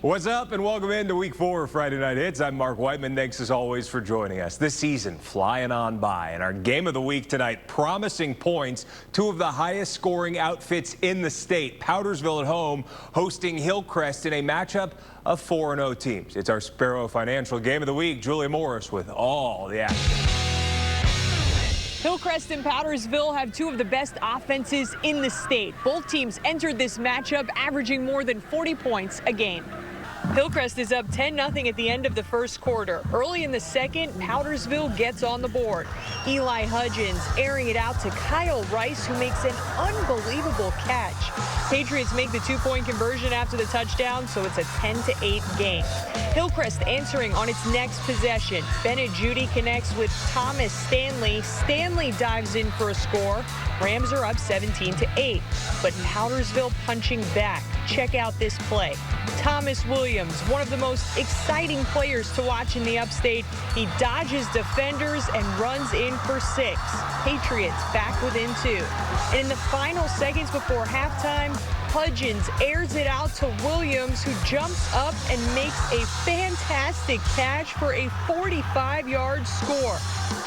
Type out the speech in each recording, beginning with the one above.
What's up and welcome into Week 4 of Friday Night Hits. I'm Mark Whiteman. Thanks as always for joining us. This season flying on by, and our game of the week tonight, promising points. Two of the highest scoring outfits in the state. Powdersville at home hosting Hillcrest in a matchup of 4-0 teams. It's our Sparrow Financial Game of the Week. Julia Morris with all the action. Hillcrest and Powdersville have two of the best offenses in the state. Both teams entered this matchup averaging more than 40 points a game. Hillcrest is up 10-0 at the end of the first quarter. Early in the second, Powdersville gets on the board. Eli Hudgens airing it out to Kyle Rice, who makes an unbelievable catch. Patriots make the two-point conversion after the touchdown, so it's a 10-8 game. Hillcrest answering on its next possession. Bennett Judy connects with Thomas Stanley. Stanley dives in for a score. Rams are up 17-8, but Powdersville punching back. Check out this play. Thomas Williams, one of the most exciting players to watch in the upstate. He dodges defenders and runs in for 6. Patriots back within 2. And in the final seconds before halftime, Hudgens airs it out to Williams, who jumps up and makes a fantastic catch for a 45-yard score.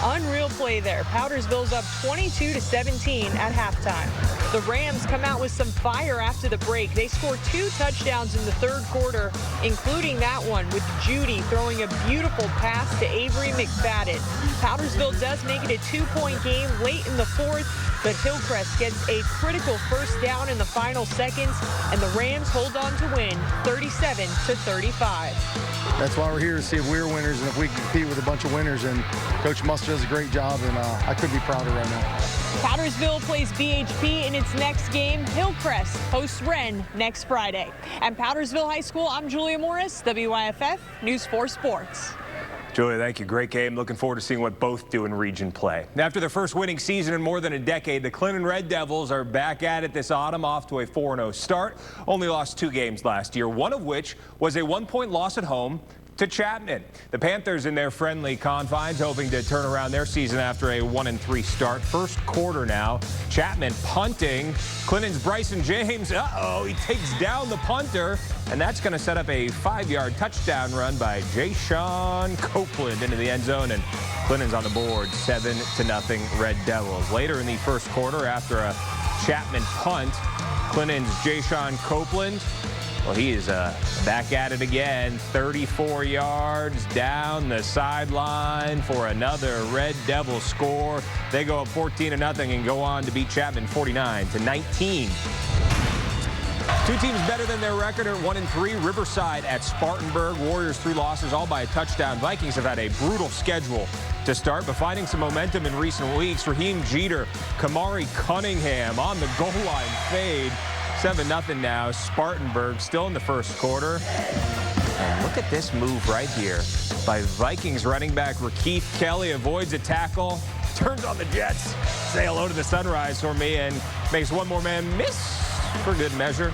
Unreal play there. Powdersville's up 22-17 at halftime. The Rams come out with some fire after the break. They score 2 touchdowns in the third quarter, including that one with Judy throwing a beautiful pass to Avery McFadden. Powdersville does make it a 2-point game late in the fourth, but Hillcrest gets a critical first down in the final seconds, and the Rams hold on to win 37-35. That's why we're here, to see if we're winners and if we can compete with a bunch of winners. And Coach Muster does a great job, and I couldn't be prouder right now. Powdersville plays BHP in its next game. Hillcrest hosts Wren next Friday. At Powdersville High School, I'm Julia Morris, WYFF News 4 Sports. Julia, thank you. Great game. Looking forward to seeing what both do in region play. After their first winning season in more than a decade, the Clinton Red Devils are back at it this autumn, off to a 4-0 start. Only lost 2 games last year, one of which was a 1-point loss at home to Chapman. The Panthers in their friendly confines hoping to turn around their season after a 1-3 start. First quarter now, Chapman punting. Clinton's Bryson James, he takes down the punter, and that's going to set up a 5-yard touchdown run by Jay-Sean Copeland into the end zone, and Clinton's on the board, 7-0 Red Devils. Later in the first quarter, after a Chapman punt, Clinton's Jay-Sean Copeland, well, he is back at it again, 34 yards down the sideline for another Red Devil score. They go up 14-0 and go on to beat Chapman 49-19. 2 teams better than their record at 1-3. Riverside at Spartanburg. Warriors 3 losses, all by a touchdown. Vikings have had a brutal schedule to start, but finding some momentum in recent weeks. Raheem Jeter, Kamari Cunningham on the goal line fade. 7-0 now. Spartanburg still in the first quarter. And look at this move right here by Vikings running back Rakeith Kelly. Avoids a tackle, turns on the Jets. Say hello to the sunrise for me, and makes one more man miss for good measure.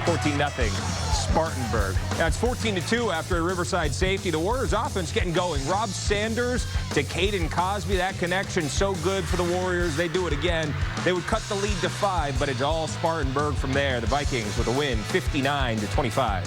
14-0 Spartanburg. Now it's 14-2 after a Riverside safety. The Warriors offense getting going. Rob Sanders to Caden Cosby. That connection so good for the Warriors. They do it again. They would cut the lead to 5, but it's all Spartanburg from there. The Vikings with a win, 59-25.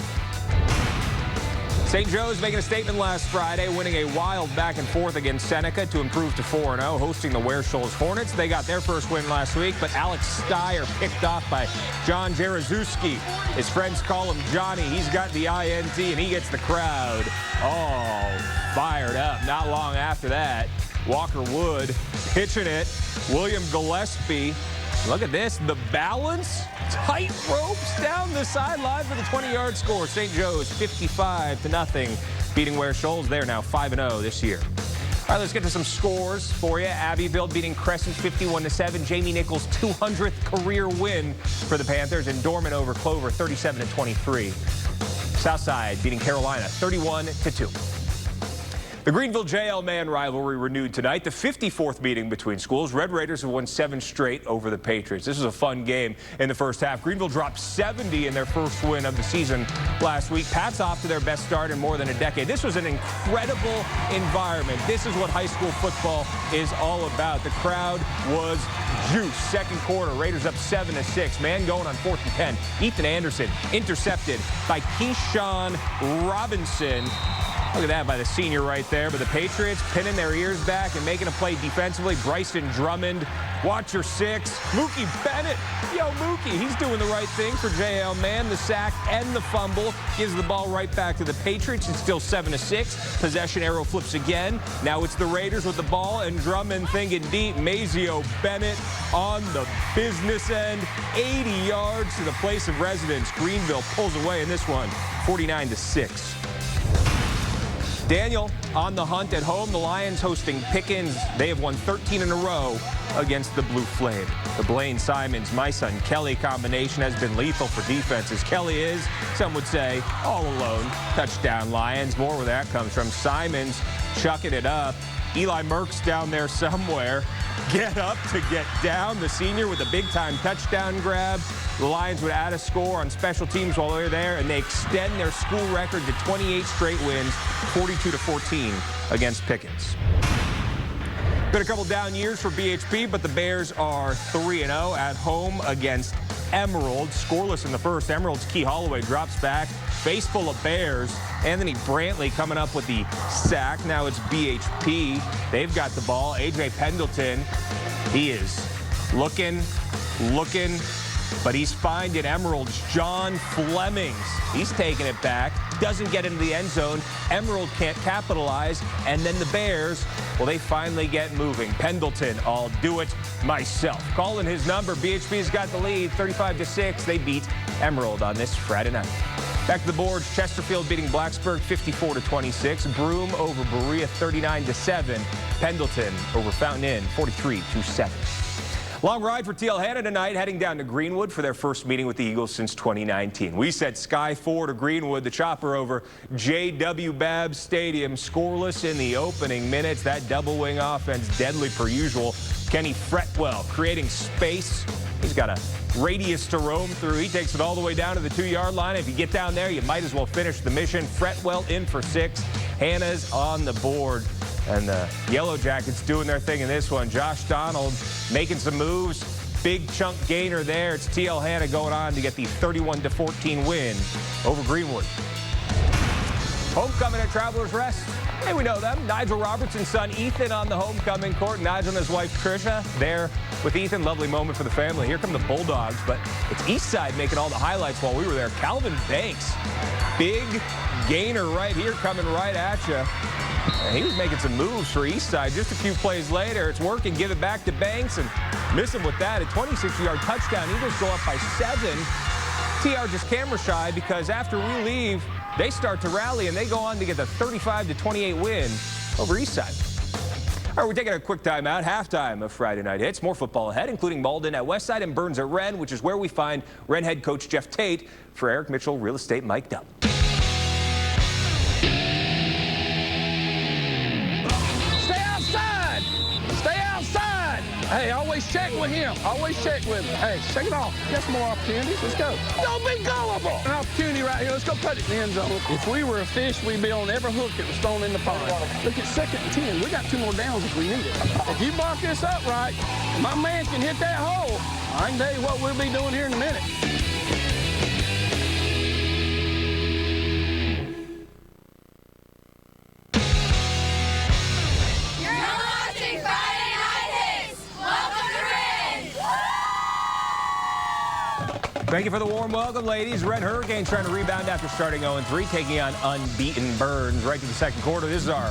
St. Joe's making a statement last Friday, winning a wild back and forth against Seneca to improve to 4-0, hosting the Ware Shoals Hornets. They got their first win last week, but Alex Steyer picked off by John Jaruzelski. His friends call him Johnny. He's got the INT, and he gets the crowd all fired up. Not long after that, Walker Wood pitching it. William Gillespie. Look at this, the balance, tight ropes down the sideline for the 20-yard score. St. Joe's 55-0, beating Ware Shoals. They're now 5-0 this year. All right, let's get to some scores for you. Abbeville beating Crescent 51-7. Jamie Nichols' 200th career win for the Panthers, and Dorman over Clover 37-23. Southside beating Carolina 31-2. The Greenville JL-Man rivalry renewed tonight, the 54th meeting between schools. Red Raiders have won 7 straight over the Patriots. This was a fun game in the first half. Greenville dropped 70 in their first win of the season last week. Pats off to their best start in more than a decade. This was an incredible environment. This is what high school football is all about. The crowd was juice. Second quarter, Raiders up 7-6. Man going on 4th and 10. Ethan Anderson intercepted by Keyshawn Robinson. Look at that by the senior right there. But the Patriots pinning their ears back and making a play defensively. Bryson Drummond, watch your 6. Mookie Bennett. Yo, Mookie, he's doing the right thing for JL-Man. The sack and the fumble gives the ball right back to the Patriots. It's still 7-6. Possession arrow flips again. Now it's the Raiders with the ball and Drummond thinking deep. Mazio Bennett on the business end. 80 yards to the place of residence. Greenville pulls away in this one, 49-6. Daniel on the hunt at home. The Lions hosting Pickens. They have won 13 in a row against the Blue Flame. The Blaine Simons, my son Kelly combination has been lethal for defenses. Kelly is, some would say, all alone. Touchdown Lions. More where that comes from. Simons chucking it up. Eli Merck's down there somewhere. Get up to get down. The senior with a big-time touchdown grab. The Lions would add a score on special teams while they're there, and they extend their school record to 28 straight wins, 42-14 against Pickens. Been a couple down years for BHP, but the Bears are 3-0 at home against Emerald. Scoreless in the first. Emerald's Key Holloway drops back. Face full of Bears. Anthony Brantley coming up with the sack. Now it's BHP. They've got the ball. A.J. Pendleton, he is looking, but he's finding Emerald's John Flemings. He's taking it back. Doesn't get into the end zone. Emerald can't capitalize. And then the Bears, well, they finally get moving. Pendleton, I'll do it myself. Calling his number. BHP's got the lead, 35-6. They beat Emerald on this Friday night. Back to the boards, Chesterfield beating Blacksburg 54-26. Broome over Berea 39-7. Pendleton over Fountain Inn 43-7. Long ride for TL Hanna tonight, heading down to Greenwood for their first meeting with the Eagles since 2019. We said Sky 4 to Greenwood, the chopper over J.W. Babb Stadium. Scoreless in the opening minutes. That double wing offense deadly per usual. Kenny Fretwell creating space. He's got a radius to roam through. He takes it all the way down to the 2-yard line. If you get down there, you might as well finish the mission. Fretwell in for 6. Hanna's on the board. And the Yellow Jackets doing their thing in this one. Josh Donald making some moves. Big chunk gainer there. It's TL Hanna going on to get the 31-14 win over Greenwood. Homecoming at Travelers Rest. Hey, we know them. Nigel Robertson's son Ethan on the homecoming court. Nigel and his wife Trisha there with Ethan. Lovely moment for the family. Here come the Bulldogs, but it's Eastside making all the highlights while we were there. Calvin Banks, big gainer right here coming right at you. And he was making some moves for Eastside. Just a few plays later, it's working. Give it back to Banks and miss him with that. A 26-yard touchdown. Eagles go up by 7. TR just camera shy because after we leave, they start to rally and they go on to get the 35-28 win over Eastside. All right, we're taking a quick timeout. Halftime of Friday Night Hits. More football ahead, including Malden at Westside and Burns at Wren, which is where we find Wren head coach Jeff Tate for Eric Mitchell Real Estate mic'd up. Hey, always check with him. Always check with him. Hey, shake it off. Get some more opportunities. Let's go. Don't be gullible. An opportunity right here. Let's go put it in the end zone. If we were a fish, we'd be on every hook that was thrown in the pond. Look at 2nd and 10. We got 2 more downs if we need it. If you block this up right, my man can hit that hole. I can tell you what we'll be doing here in a minute. Thank you for the warm welcome, ladies. Red Hurricanes trying to rebound after starting 0-3, taking on unbeaten Burns right to the second quarter. This is our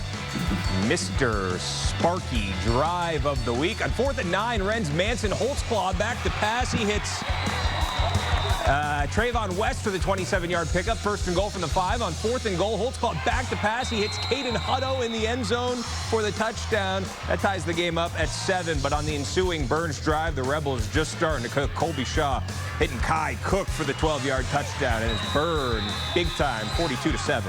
Mr. Sparky drive of the week. On 4th and 9, Wren's Manson Holtzclaw back to pass. He hits Trayvon West for the 27-yard pickup. First and goal from the 5 on 4th and goal. Holtz called back to pass. He hits Caden Hutto in the end zone for the touchdown. That ties the game up at 7. But on the ensuing Burns drive, the Rebels just starting to cook. Colby Shaw hitting Kai Cook for the 12-yard touchdown. And it's Burn big time, 42-7.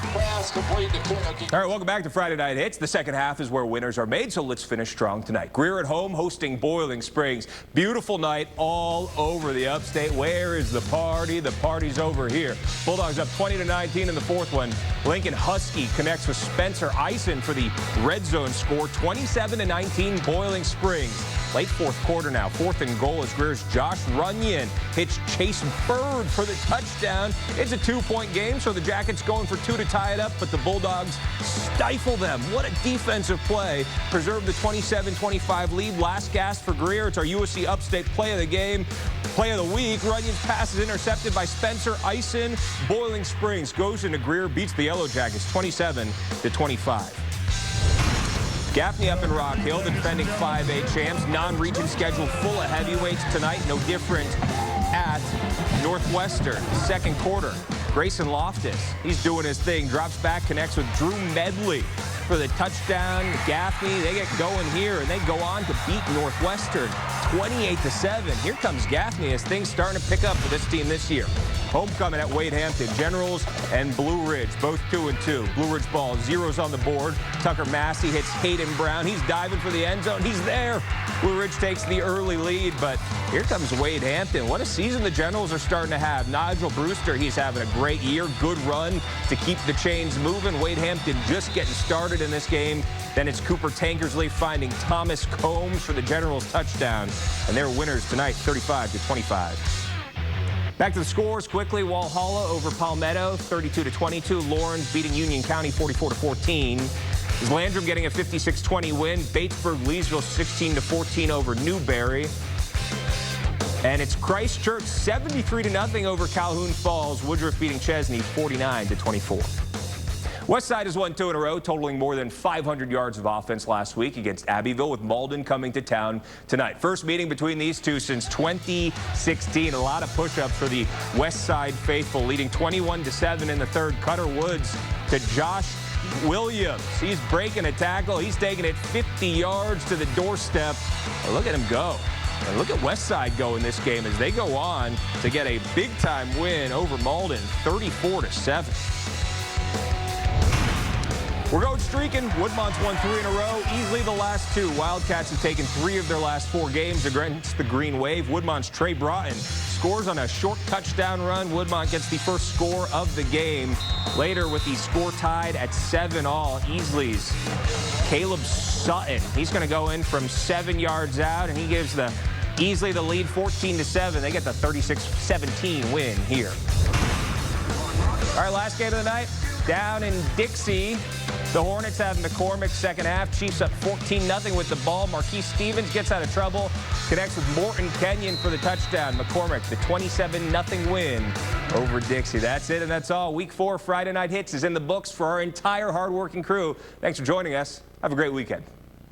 All right, welcome back to Friday Night Hits. The second half is where winners are made, so let's finish strong tonight. Greer at home hosting Boiling Springs. Beautiful night all over the upstate. Where is the party? The party's over here. Bulldogs up 20-19 in the 4th one. Lincoln Husky connects with Spencer Eisen for the red zone score. 27-19 Boiling Springs. Late 4th quarter now. 4th and goal as Greer's Josh Runyon hits Chase Bird for the touchdown. It's a 2-point game, so the Jackets going for 2 to tie it up, but the Bulldogs stifle them. What a defensive play. Preserve the 27-25 lead. Last gasp for Greer. It's our USC Upstate play of the game. Play of the week. Runyon's pass is intercepted by Spencer Eisen. Boiling Springs goes into Greer, beats the Yellow Jackets 27-25. Gaffney up in Rock Hill, the defending 5A champs. Non-region schedule full of heavyweights tonight. No different at Northwestern. Second quarter. Grayson Loftus, he's doing his thing. Drops back, connects with Drew Medley for the touchdown. Gaffney, they get going here, and they go on to beat Northwestern 28-7. Here comes Gaffney as things starting to pick up for this team this year. Homecoming at Wade Hampton. Generals and Blue Ridge, both 2-2. Blue Ridge ball, 0s on the board. Tucker Massey hits Hayden Brown. He's diving for the end zone. He's there. Blue Ridge takes the early lead, but here comes Wade Hampton. What a season the Generals are starting to have. Nigel Brewster, he's having a great year. Good run to keep the chains moving. Wade Hampton just getting started in this game. Then it's Cooper Tankersley finding Thomas Combs for the Generals touchdown. And they're winners tonight, 35-25. Back to the scores quickly. Walhalla over Palmetto, 32-22. Lawrence beating Union County, 44-14. Landrum getting a 56-20 win. Batesburg, Leesville, 16-14 over Newberry. And it's Christchurch, 73-0 over Calhoun Falls. Woodruff beating Chesney, 49-24. Westside has won 2 in a row, totaling more than 500 yards of offense last week against Abbeville, with Malden coming to town tonight. First meeting between these two since 2016. A lot of push-ups for the Westside faithful, leading 21-7 in the 3rd. Cutter Woods to Josh Williams. He's breaking a tackle. He's taking it 50 yards to the doorstep. Look at him go. And look at Westside go in this game as they go on to get a big-time win over Malden, 34-7. We're going streaking. Woodmont's won 3 in a row, easily the last 2. Wildcats have taken 3 of their last 4 games against the Green Wave. Woodmont's Trey Broughton scores on a short touchdown run. Woodmont gets the first score of the game. Later, with the score tied at 7-all, Easley's Caleb Sutton. He's going to go in from 7 yards out, and he gives the Easley the lead, 14-7. They get the 36-17 win here. All right, last game of the night. Down in Dixie, the Hornets have McCormick second half. Chiefs up 14-0 with the ball. Marquise Stevens gets out of trouble, connects with Morton Kenyon for the touchdown. McCormick, the 27-0 win over Dixie. That's it, and that's all. Week 4 Friday Night Hits is in the books for our entire hardworking crew. Thanks for joining us. Have a great weekend.